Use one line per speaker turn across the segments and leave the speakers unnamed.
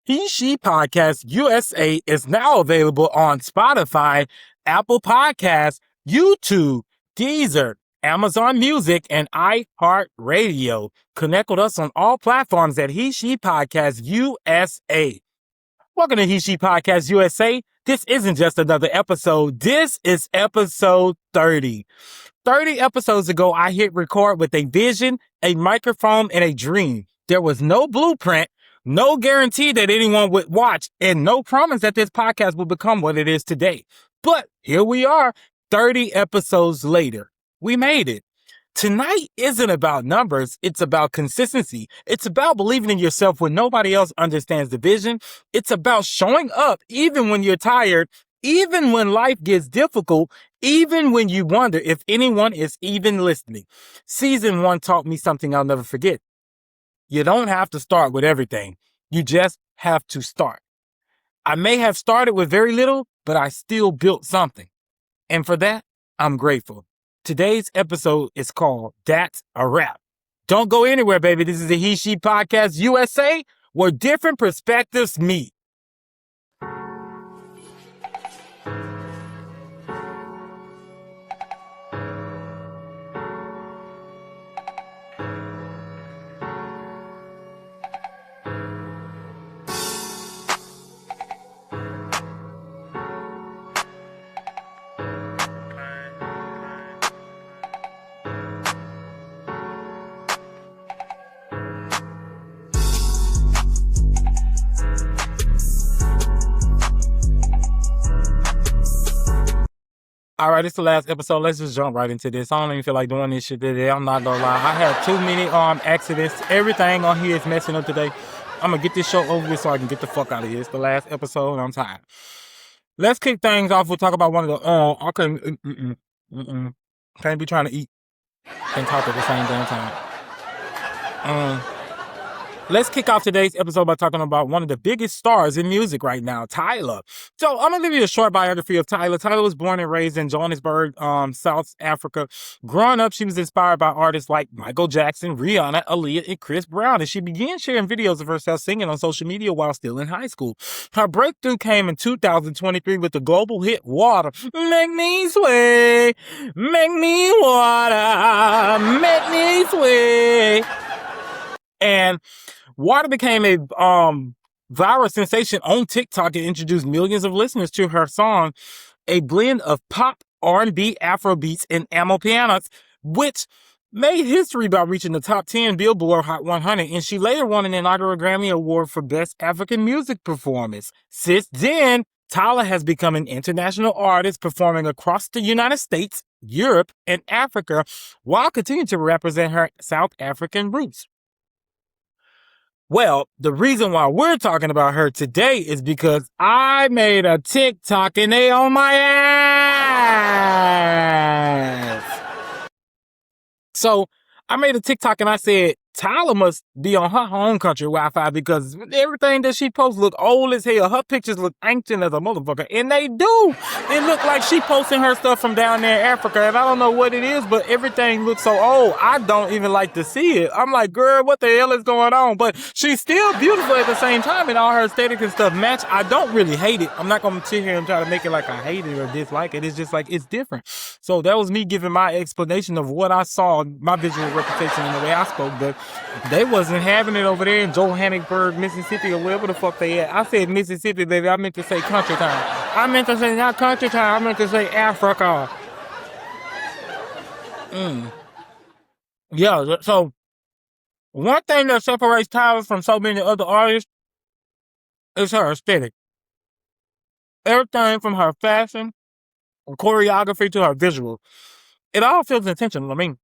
He She Podcast USA is now available on Spotify, Apple Podcasts, YouTube, Deezer, Amazon Music, and iHeartRadio. Connect with us on all platforms at He She Podcast USA. Welcome to He She Podcast USA. This isn't just another episode. This is episode 30. 30 episodes ago, I hit record with a vision, a microphone, and a dream. There was no blueprint, no guarantee that anyone would watch, and no promise that this podcast will become what it is today. But here we are, 30 episodes later. We made it. Tonight isn't about numbers. It's about consistency. It's about believing in yourself when nobody else understands the vision. It's about showing up even when you're tired, even when life gets difficult, even when you wonder if anyone is even listening. Season 1 taught me something I'll never forget. You don't have to start with everything. You just have to start. I may have started with very little, but I still built something. And for that, I'm grateful. Today's episode is called That's a Wrap. Don't go anywhere, baby. This is the He She Podcast USA, where different perspectives meet. All right, it's the last episode. Let's just jump right into this. I don't even feel like doing this shit today. I'm not gonna lie. I had too many accidents. Everything on here is messing up today. I'm gonna get this show over with so I can get the fuck out of here. It's the last episode and I'm tired. Let's kick things off. We'll talk about one of the can't be trying to eat and talk at the same damn time. Let's kick off today's episode by talking about one of the biggest stars in music right now, Tyler. So I'm going to give you a short biography of Tyler. Tyler was born and raised in Johannesburg, South Africa. Growing up, she was inspired by artists like Michael Jackson, Rihanna, Aaliyah, and Chris Brown, and she began sharing videos of herself singing on social media while still in high school. Her breakthrough came in 2023 with the global hit Water. Make me sway, make me water, make me sway. And Water became a viral sensation on TikTok and introduced millions of listeners to her song, a blend of pop, R&B, Afro beats, and Amapianos, which made history by reaching the top 10 Billboard Hot 100, and she later won an inaugural Grammy Award for Best African Music Performance. Since then, Tyler has become an international artist performing across the United States, Europe, and Africa, while continuing to represent her South African roots. Well, the reason why we're talking about her today is because I made a TikTok and they on my ass. So I made a TikTok and I said, Tyler must be on her home country Wi-Fi because everything that she posts look old as hell. Her pictures look ancient as a motherfucker. And they do. It look like she posting her stuff from down there in Africa. And I don't know what it is, but everything looks so old. I don't even like to see it. I'm like, girl, what the hell is going on? But she's still beautiful at the same time and all her aesthetic and stuff match. I don't really hate it. I'm not going to sit here and try to make it like I hate it or dislike it. It's just like, it's different. So that was me giving my explanation of what I saw, my visual representation and the way I spoke. But they wasn't having it over there in Johannesburg, Mississippi, or wherever the fuck they at. I said Mississippi, baby. I meant to say country time. I meant to say not country time. I meant to say Africa. Yeah, so one thing that separates Tyler from so many other artists is her aesthetic. Everything from her fashion, choreography to her visual. It all feels intentional. I mean,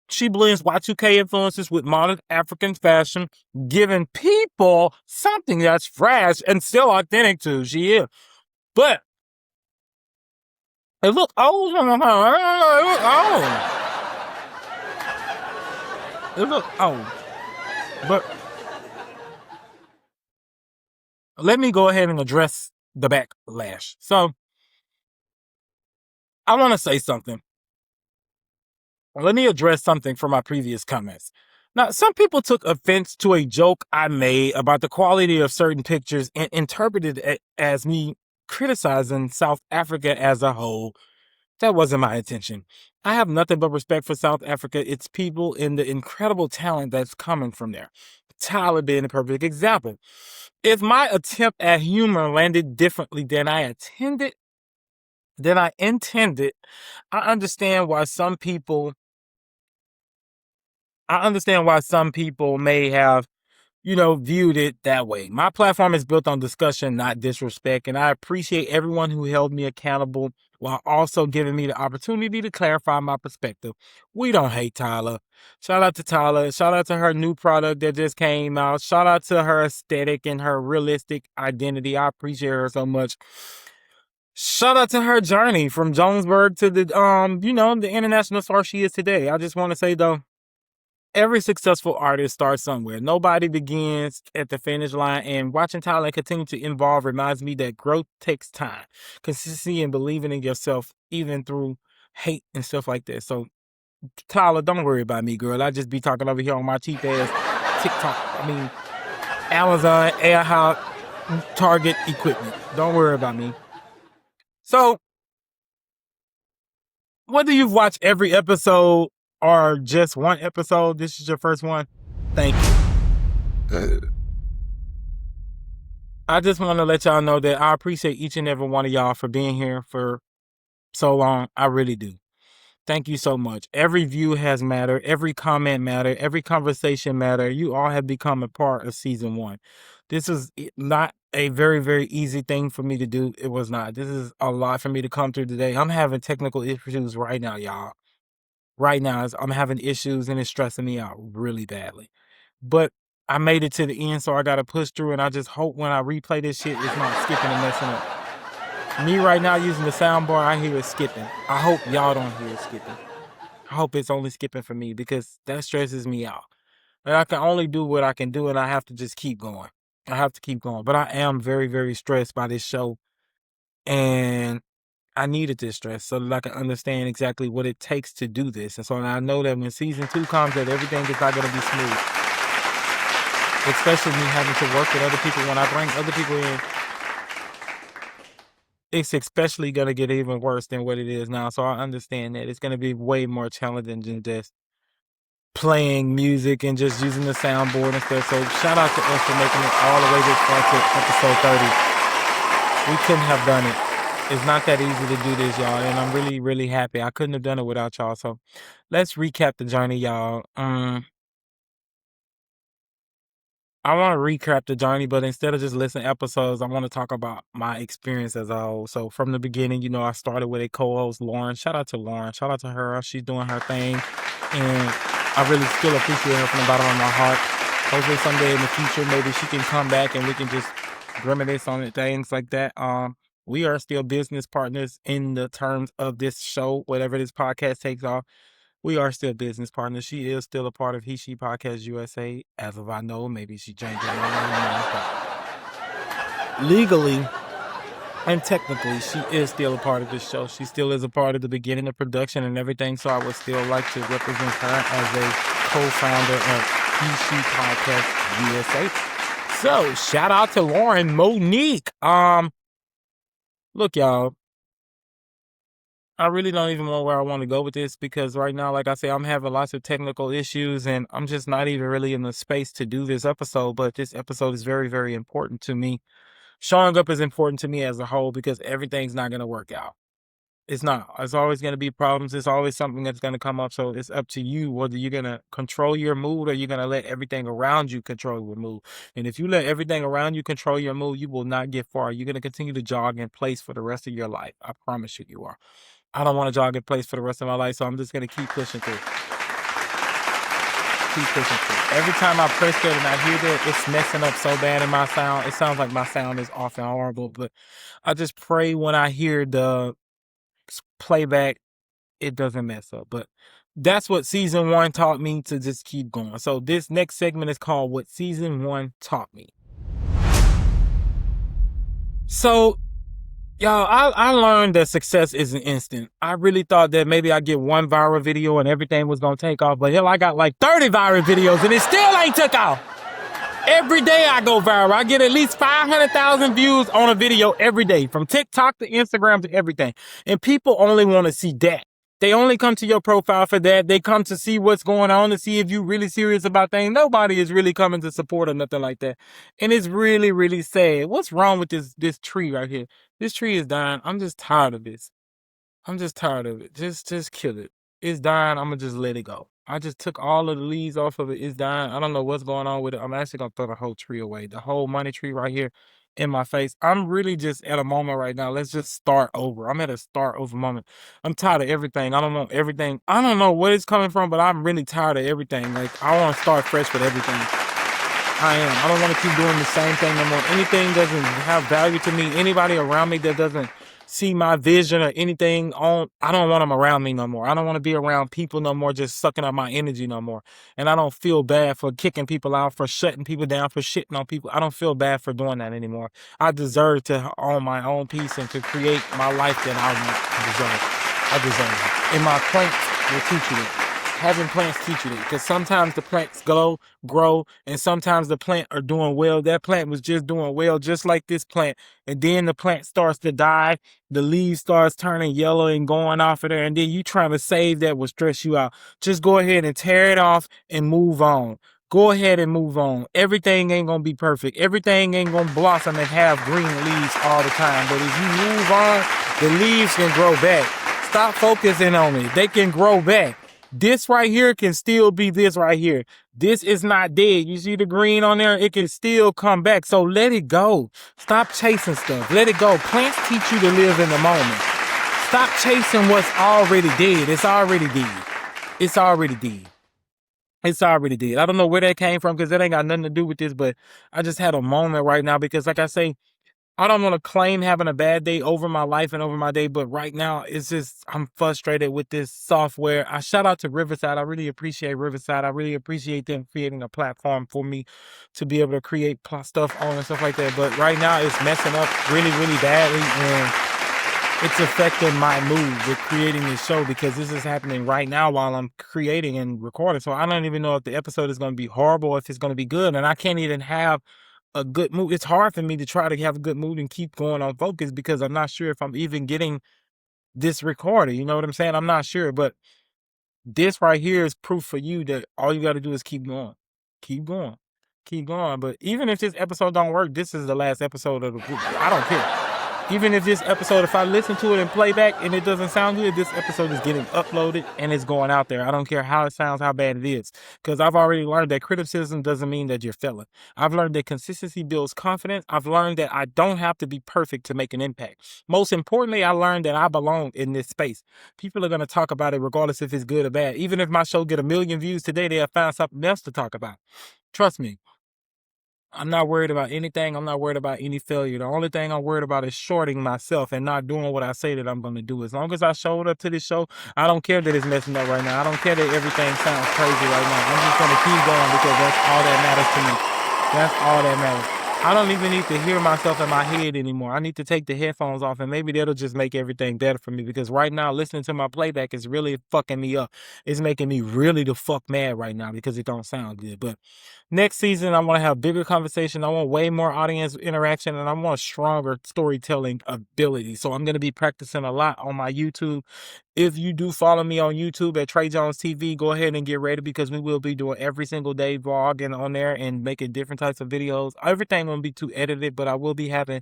she blends Y2K influences with modern African fashion, giving people something that's fresh and still authentic to who she is. But it looks old. It looks old. It looks old. But let me go ahead and address the backlash. So I want to say something. Let me address something from my previous comments. Now, some people took offense to a joke I made about the quality of certain pictures and interpreted it as me criticizing South Africa as a whole. That wasn't my intention. I have nothing but respect for South Africa, its people, and the incredible talent that's coming from there. Tyler being a perfect example. If my attempt at humor landed differently than I intended, I understand why some people may have, viewed it that way. My platform is built on discussion, not disrespect, and I appreciate everyone who held me accountable while also giving me the opportunity to clarify my perspective. We don't hate Tyler. Shout out to Tyler. Shout out to her new product that just came out. Shout out to her aesthetic and her realistic identity. I appreciate her so much. Shout out to her journey from Jonesburg to the international star she is today. I just want to say though, every successful artist starts somewhere. Nobody begins at the finish line, and watching talent continue to evolve reminds me that growth takes time. Consistency and believing in yourself, even through hate and stuff like that. So, Tyler, don't worry about me, girl. I just be talking over here on my cheap ass TikTok. Amazon, AirHop, Target equipment. Don't worry about me. So, whether you've watched every episode or just one episode, this is your first one, thank you. I just want to let y'all know that I appreciate each and every one of y'all for being here for so long. I really do. Thank you so much. Every view has mattered. Every comment mattered. Every conversation mattered. You all have become a part of season 1. This is not a very, very easy thing for me to do. It was not. This is a lot for me to come through today. I'm having technical issues right now, y'all. Right now, I'm having issues and it's stressing me out really badly. But I made it to the end, so I got to push through, and I just hope when I replay this shit, it's not skipping and messing up. Me right now using the sound bar, I hear it skipping. I hope y'all don't hear it skipping. I hope it's only skipping for me because that stresses me out. And I can only do what I can do, and I have to just keep going. I have to keep going. But I am very, very stressed by this show, and I needed this stress so that I can understand exactly what it takes to do this. And so I know that when season 2 comes, that everything is not going to be smooth. Especially me having to work with other people. When I bring other people in, it's especially going to get even worse than what it is now. So I understand that it's going to be way more challenging than just playing music and just using the soundboard and stuff. So shout out to us for making it all the way this far to episode 30. We couldn't have done it. It's not that easy to do this, y'all, and I'm really, really happy. I couldn't have done it without y'all. So let's recap the journey, y'all. I want to recap the journey, but instead of just listening to episodes, I want to talk about my experience as a whole. So from the beginning, I started with a co-host, Lauren. Shout out to Lauren. Shout out to her. She's doing her thing, and I really still appreciate her from the bottom of my heart. Hopefully someday in the future, maybe she can come back and we can just reminisce on it, things like that. We are still business partners in the terms of this show, whatever this podcast takes off. We are still business partners. She is still a part of He She Podcast USA. As of I know, maybe she changed her name. Legally and technically, she is still a part of this show. She still is a part of the beginning of production and everything. So I would still like to represent her as a co-founder of He She Podcast USA. So shout out to Lauren Monique. Look, y'all. I really don't even know where I want to go with this because right now, like I say, I'm having lots of technical issues and I'm just not even really in the space to do this episode. But this episode is very, very important to me. Showing up is important to me as a whole because everything's not going to work out. It's not. It's always going to be problems. It's always something that's going to come up. So it's up to you whether you're going to control your mood or you're going to let everything around you control your mood. And if you let everything around you control your mood, you will not get far. You're going to continue to jog in place for the rest of your life. I promise you are. I don't want to jog in place for the rest of my life, so I'm just going to keep pushing through. Keep pushing through. Every time I press that and I hear that, it's messing up so bad in my sound. It sounds like my sound is off and horrible, but I just pray when I hear the playback, it doesn't mess up. But that's what season 1 taught me, to just keep going. So this next segment is called What Season 1 Taught Me. So Y'all, I learned that success isn't instant. I really thought that maybe I get one viral video and everything was gonna take off, but hell, I got like 30 viral videos and it still ain't took off. Every day I go viral. I get at least 500,000 views on a video every day, from TikTok to Instagram to everything. And people only want to see that. They only come to your profile for that. They come to see what's going on, to see if you're really serious about things. Nobody is really coming to support or nothing like that. And it's really, really sad. What's wrong with this tree right here? This tree is dying. I'm just tired of this. I'm just tired of it. Just kill it. It's dying. I'm gonna just let it go. I just took all of the leaves off of it. It's dying. I don't know what's going on with it. I'm actually gonna throw the whole tree away. The whole money tree right here in my face. I'm really just at a moment right now. Let's just start over. I'm at a start over moment. I'm tired of everything. I don't know everything. I don't know where it's coming from, but I'm really tired of everything. Like, I want to start fresh with everything. I am. I don't want to keep doing the same thing no more. Anything doesn't have value to me. Anybody around me that doesn't see my vision or anything on, I don't want them around me no more. I don't want to be around people no more, just sucking up my energy no more. And I don't feel bad for kicking people out, for shutting people down, for shitting on people. I don't feel bad for doing that anymore. I deserve to own my own peace and to create my life that I want to deserve. I deserve it. And my plants will teach you it. Having plants teach you that, because sometimes the plants grow, and sometimes the plant are doing well. That plant was just doing well, just like this plant, and then the plant starts to die. The leaves starts turning yellow and going off of there, and then you trying to save that will stress you out. Just go ahead and tear it off and move on. Go ahead and move on. Everything ain't gonna be perfect. Everything ain't gonna blossom and have green leaves all the time. But if you move on, the leaves can grow back. Stop focusing on it. They can grow back. This right here can still be this right here. This is not dead. You see the green on there? It can still come back. So let it go. Stop chasing stuff. Let it go. Plants teach you to live in the moment. Stop chasing what's already dead. It's already dead. It's already dead. It's already dead. I don't know where that came from, because it ain't got nothing to do with this, but I just had a moment right now because, like I say, I don't want to claim having a bad day over my life and over my day, but right now it's just, I'm frustrated with this software. I shout out to Riverside. I really appreciate Riverside. I really appreciate them creating a platform for me to be able to create stuff on and stuff like that. But right now it's messing up really, really badly, and it's affecting my mood with creating this show, because this is happening right now while I'm creating and recording. So I don't even know if the episode is going to be horrible or if it's going to be good, and I can't even have a good mood. It's hard for me to try to have a good mood and keep going on focus, because I'm not sure if I'm even getting this recorded. You know what I'm saying? I'm not sure, but this right here is proof for you that all you got to do is keep going, keep going, keep going. But even if this episode don't work, this is the last episode of the group. I don't care. Even if this episode, if I listen to it and play back and it doesn't sound good, this episode is getting uploaded and it's going out there. I don't care how it sounds, how bad it is, because I've already learned that criticism doesn't mean that you're failing. I've learned that consistency builds confidence. I've learned that I don't have to be perfect to make an impact. Most importantly, I learned that I belong in this space. People are going to talk about it regardless if it's good or bad. Even if my show get 1 million views today, they'll find something else to talk about. Trust me. I'm not worried about anything. I'm not worried about any failure. The only thing I'm worried about is shorting myself and not doing what I say that I'm going to do. As long as I showed up to this show, I don't care that it's messing up right now. I don't care that everything sounds crazy right now. I'm just going to keep going, because that's all that matters to me. That's all that matters. I don't even need to hear myself in my head anymore. I need to take the headphones off, and maybe that'll just make everything better for me, because right now listening to my playback is really fucking me up. It's making me really the fuck mad right now because it don't sound good. But next season, I want to have bigger conversation. I want way more audience interaction, and I want stronger storytelling ability. So I'm going to be practicing a lot on my YouTube. If you do follow me on YouTube at Tre Jones TV, go ahead and get ready, because we will be doing every single day vlogging on there and making different types of videos. Everything won't be too edited, but I will be having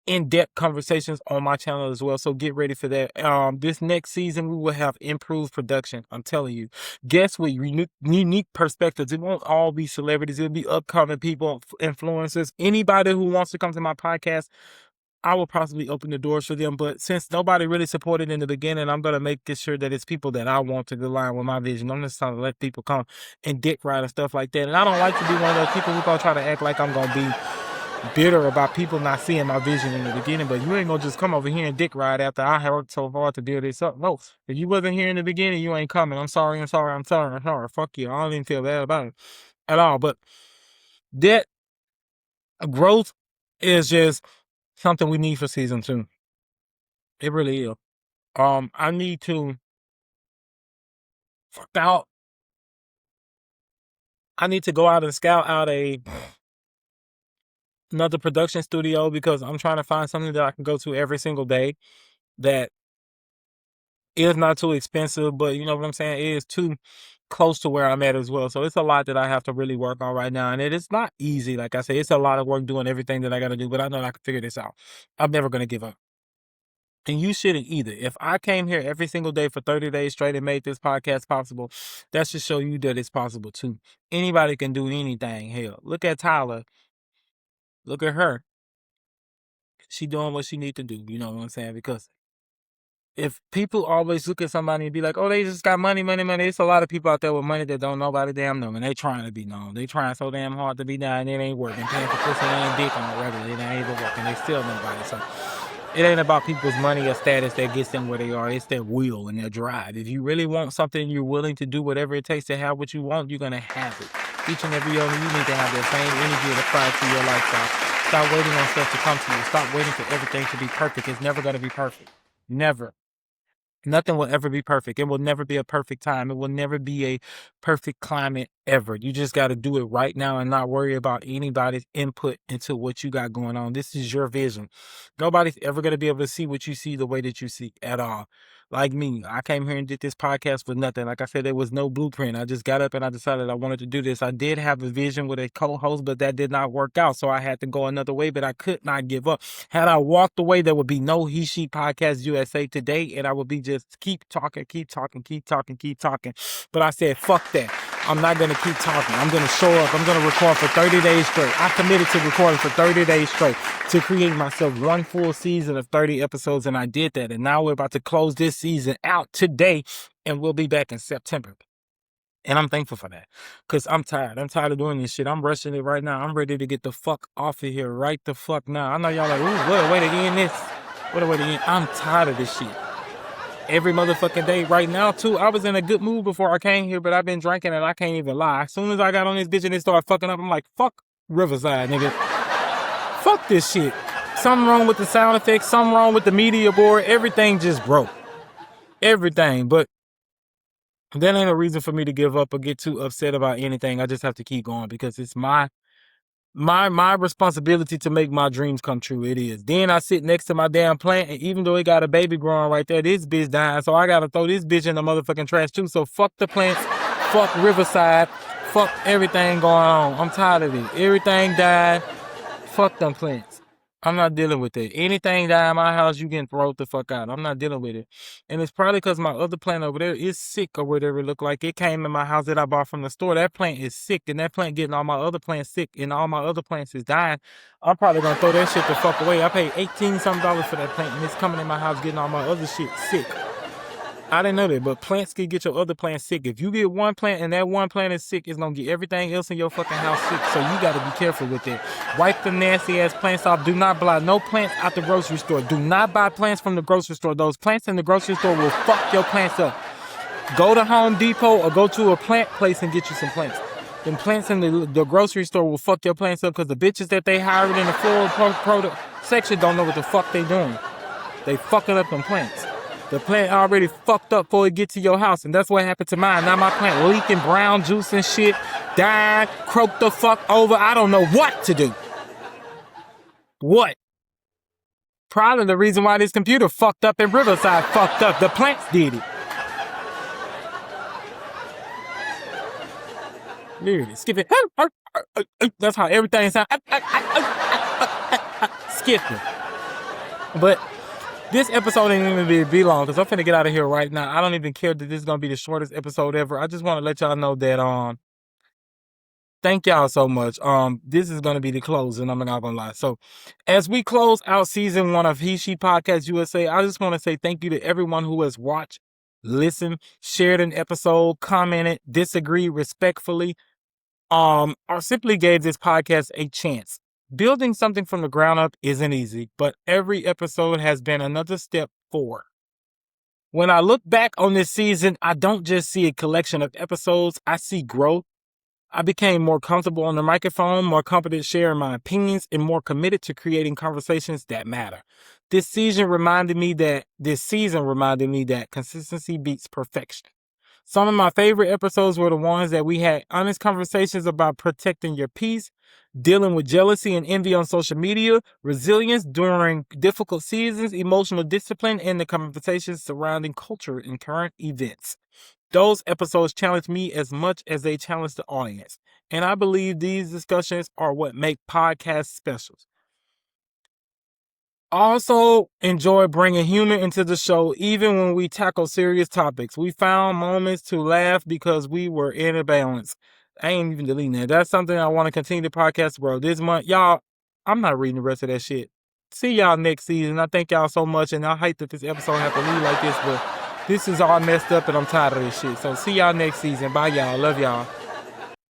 in-depth conversations on my channel as well. So get ready for that. This next season, we will have improved production. I'm telling you, guests with unique perspectives. It won't all be celebrities. It'll be upcoming people, influencers, anybody who wants to come to my podcast. I will possibly open the doors for them, but since nobody really supported in the beginning, I'm going to make sure that it's people that I want to align with my vision. I'm just trying to let people come and dick ride and stuff like that. And I don't like to be one of those people who's going to try to act like I'm going to be bitter about people not seeing my vision in the beginning, but you ain't gonna just come over here and dick ride after I worked so hard to build this up. No, if you wasn't here in the beginning, you ain't coming. I'm sorry, I'm sorry, I'm sorry, I'm sorry. Fuck you. I don't even feel bad about it at all. But that growth is just something we need for season 2. It really is. I need to fuck out. I need to go out and scout out another production studio because I'm trying to find something that I can go to every single day that is not too expensive, but you know what I'm saying? It is too close to where I'm at as well. So it's a lot that I have to really work on right now. And it is not easy. Like I say, it's a lot of work doing everything that I got to do, but I know I can figure this out. I'm never going to give up. And you shouldn't either. If I came here every single day for 30 days straight and made this podcast possible, that should show you that it's possible too. Anybody can do anything. Hell, look at Tyler. Look at her. She doing what she need to do. You know what I'm saying? Because if people always look at somebody and be like, oh, they just got money, money, money. It's a lot of people out there with money that don't nobody damn know. And they trying to be known. They trying so damn hard to be known. It ain't working. Paying for pussy ain't dick on the regular. It ain't even working. They still nobody. So it ain't about people's money or status that gets them where they are. It's their will and their drive. If you really want something, you're willing to do whatever it takes to have what you want, you're going to have it. Each and every owner, you need to have that same energy and apply to your lifestyle. Stop waiting on stuff to come to you. Stop waiting for everything to be perfect. It's never going to be perfect. Never. Nothing will ever be perfect. It will never be a perfect time. It will never be a perfect climate ever. You just got to do it right now and not worry about anybody's input into what you got going on. This is your vision. Nobody's ever going to be able to see what you see the way that you see at all. Like me, I came here and did this podcast for nothing. Like I said, there was no blueprint. I just got up and I decided I wanted to do this. I did have a vision with a co-host, but that did not work out. So I had to go another way, but I could not give up. Had I walked away, there would be no He She Podcast USA today, and I would be just keep talking, keep talking, keep talking, keep talking. But I said, fuck that. I'm not going to keep talking. I'm going to show up. I'm going to record for 30 days straight. I committed to recording for 30 days straight to create myself one full season of 30 episodes, and I did that. And now we're about to close this season out today, and we'll be back in September. And I'm thankful for that because I'm tired. I'm tired of doing this shit. I'm rushing it right now. I'm ready to get the fuck off of here right the fuck now. I know y'all like, ooh, what a way to end this. What a way to end. I'm tired of this shit. Every motherfucking day right now, too. I was in a good mood before I came here, but I've been drinking and I can't even lie. As soon as I got on this bitch and it started fucking up, I'm like, fuck Riverside, nigga. Fuck this shit. Something wrong with the sound effects. Something wrong with the media board. Everything just broke. Everything. But that ain't a reason for me to give up or get too upset about anything. I just have to keep going because it's my responsibility to make my dreams come true. It is. Then I sit next to my damn plant, and even though it got a baby growing right there, this bitch dying. So I gotta throw this bitch in the motherfucking trash too. So fuck the plants, fuck Riverside, fuck everything going on. I'm tired of it. Everything died. Fuck them plants. I'm not dealing with it. Anything die in my house, you can throw it the fuck out. I'm not dealing with it. And it's probably because my other plant over there is sick or whatever it look like. It came in my house that I bought from the store. That plant is sick, and that plant getting all my other plants sick, and all my other plants is dying. I'm probably going to throw that shit the fuck away. I paid $18-something for that plant, and it's coming in my house getting all my other shit sick. I didn't know that, but plants can get your other plants sick. If you get one plant and that one plant is sick, it's going to get everything else in your fucking house sick. So you got to be careful with it. Wipe the nasty ass plants off. Do not buy no plants out the grocery store. Do not buy plants from the grocery store. Those plants in the grocery store will fuck your plants up. Go to Home Depot or go to a plant place and get you some plants. Them plants in the grocery store will fuck your plants up because the bitches that they hired in the floral product section don't know what the fuck they doing. They fucking up them plants. The plant already fucked up before it get to your house, and that's what happened to mine. Now my plant leaking brown juice and shit, died, croaked the fuck over. I don't know what to do. What? Probably the reason why this computer fucked up and Riverside fucked up. The plants did it. Literally, skip it. That's how everything sounds. Skip it. But this episode ain't even be long because I'm finna get out of here right now. I don't even care that this is gonna be the shortest episode ever. I just want to let y'all know that thank y'all so much. This is gonna be the closing. I'm not gonna lie. So as we close out season 1 of He She Podcast USA, I just want to say thank you to everyone who has watched, listened, shared an episode, commented, disagreed respectfully, or simply gave this podcast a chance. Building something from the ground up isn't easy, but every episode has been another step forward. When I look back on this season, I don't just see a collection of episodes, I see growth. I became more comfortable on the microphone, more confident sharing my opinions, and more committed to creating conversations that matter. This season reminded me that consistency beats perfection. Some of my favorite episodes were the ones that we had honest conversations about protecting your peace, dealing with jealousy and envy on social media, resilience during difficult seasons, emotional discipline, and the conversations surrounding culture and current events. Those episodes challenged me as much as they challenged the audience, and I believe these discussions are what make podcasts special. I also enjoy bringing humor into the show, even when we tackle serious topics. We found moments to laugh because we were in a balance. I ain't even deleting that. That's something I want to continue the podcast, bro. This month, y'all, I'm not reading the rest of that shit. See y'all next season. I thank y'all so much, and I hate that this episode have to leave like this, but this is all messed up, and I'm tired of this shit. So see y'all next season. Bye, y'all. Love y'all.